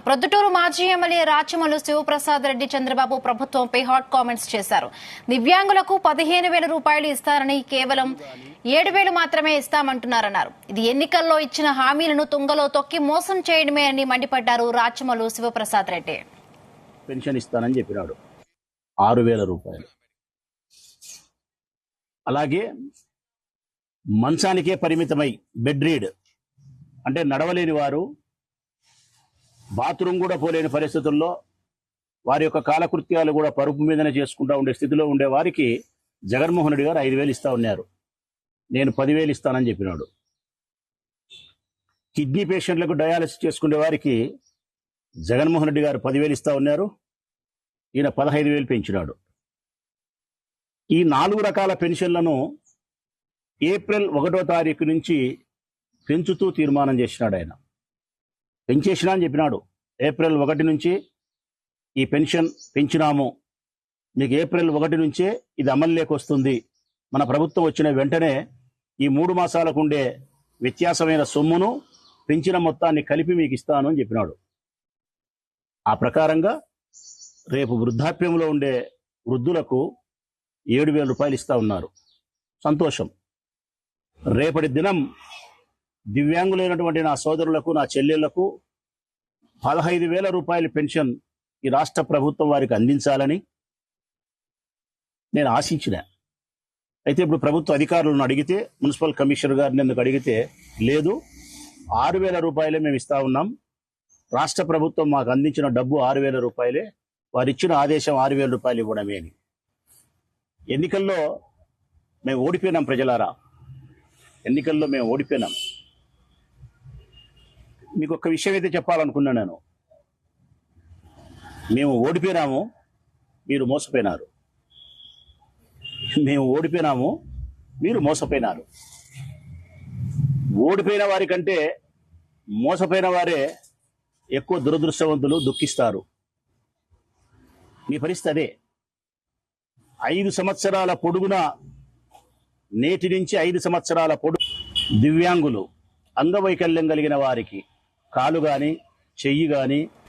ప్రొద్దుటూరు మాజీ ఎమ్మెల్యే రాచమల్లు శివప్రసాద్ రెడ్డి చంద్రబాబు ప్రభుత్వంపై hot comments చేశారు. దివ్యాంగులకు 15,000 రూపాయలు ఇస్తారని కేవలం 7,000 మాత్రమే ఇస్తామంటున్నారన్నారు. ఇది ఎన్నికల్లో ఇచ్చిన హామీలను తుంగలో తొక్కి మోసం చేయడమే అని మండిపడ్డారు రాచమల్లు శివప్రసాద్ రెడ్డి. పెన్షన్ ఇస్తానని చెప్పినాడు 6,000 రూపాయలు. అలాగే మంచానికే పరిమితమై బెడ్ రీడ్ అంటే నడవలేని వారు, బాత్రూమ్ కూడా పోలేని పరిస్థితుల్లో వారి యొక్క కాలకృత్యాలు కూడా పరుపు మీదనే చేసుకుంటూ ఉండే స్థితిలో ఉండే వారికి జగన్మోహన్ రెడ్డి గారు 5,000 ఇస్తా ఉన్నారు. నేను 10,000 ఇస్తానని చెప్పినాడు. కిడ్నీ పేషెంట్లకు డయాలసిస్ చేసుకునే వారికి జగన్మోహన్ రెడ్డి గారు 10,000 ఇస్తా ఉన్నారు. ఈయన 15,000 పెంచినాడు. ఈ 4 రకాల పెన్షన్లను ఏప్రిల్ 1వ తారీఖు నుంచి పెంచుతూ తీర్మానం చేసినాడు. ఆయన పెంచేసినా అని చెప్పినాడు. ఏప్రిల్ 1 నుంచి ఈ పెన్షన్ పెంచినాము, మీకు ఏప్రిల్ 1 నుంచే ఇది అమల్లోకి వస్తుంది. మన ప్రభుత్వం వచ్చిన వెంటనే ఈ 3 మాసాలకు ఉండే వ్యత్యాసమైన సొమ్మును పెంచిన మొత్తాన్ని కలిపి మీకు ఇస్తాను అని చెప్పినాడు. ఆ ప్రకారంగా రేపు వృద్ధాప్యంలో ఉండే వృద్ధులకు 7,000 రూపాయలు ఇస్తా ఉన్నారు. సంతోషం. రేపటి దినం దివ్యాంగులైనటువంటి నా సోదరులకు, నా చెల్లెళ్లకు 15,000 రూపాయల పెన్షన్ ఈ రాష్ట్ర ప్రభుత్వం వారికి అందించాలని నేను ఆశించిన. అయితే ఇప్పుడు ప్రభుత్వ అధికారులను అడిగితే, మున్సిపల్ కమిషనర్ గారిని ఎందుకు అడిగితే, లేదు 6,000 రూపాయలే మేము ఇస్తా ఉన్నాం, రాష్ట్ర ప్రభుత్వం మాకు అందించిన డబ్బు 6,000 రూపాయలే, వారు ఇచ్చిన ఆదేశం 6,000 రూపాయలు ఇవ్వడమే అని. ఎన్నికల్లో మేము ఓడిపోయినాం ప్రజలారా, ఎన్నికల్లో మేము ఓడిపోయినాం. మీకు ఒక్క విషయం అయితే చెప్పాలనుకున్నాను నేను. మేము ఓడిపోయినాము, మీరు మోసపోయినారు. మేము ఓడిపోయినాము, మీరు మోసపోయినారు. ఓడిపోయిన వారి కంటే మోసపోయిన వారే ఎక్కువ దురదృష్టవంతులు, దుఃఖిస్తారు. మీ పరిస్థితి అదే. 5 సంవత్సరాల పొడుగున, నేటి నుంచి 5 సంవత్సరాల పొడుగు దివ్యాంగులు, అంగవైకల్యం కలిగిన వారికి కాలు గాని, చెయ్యి గాని,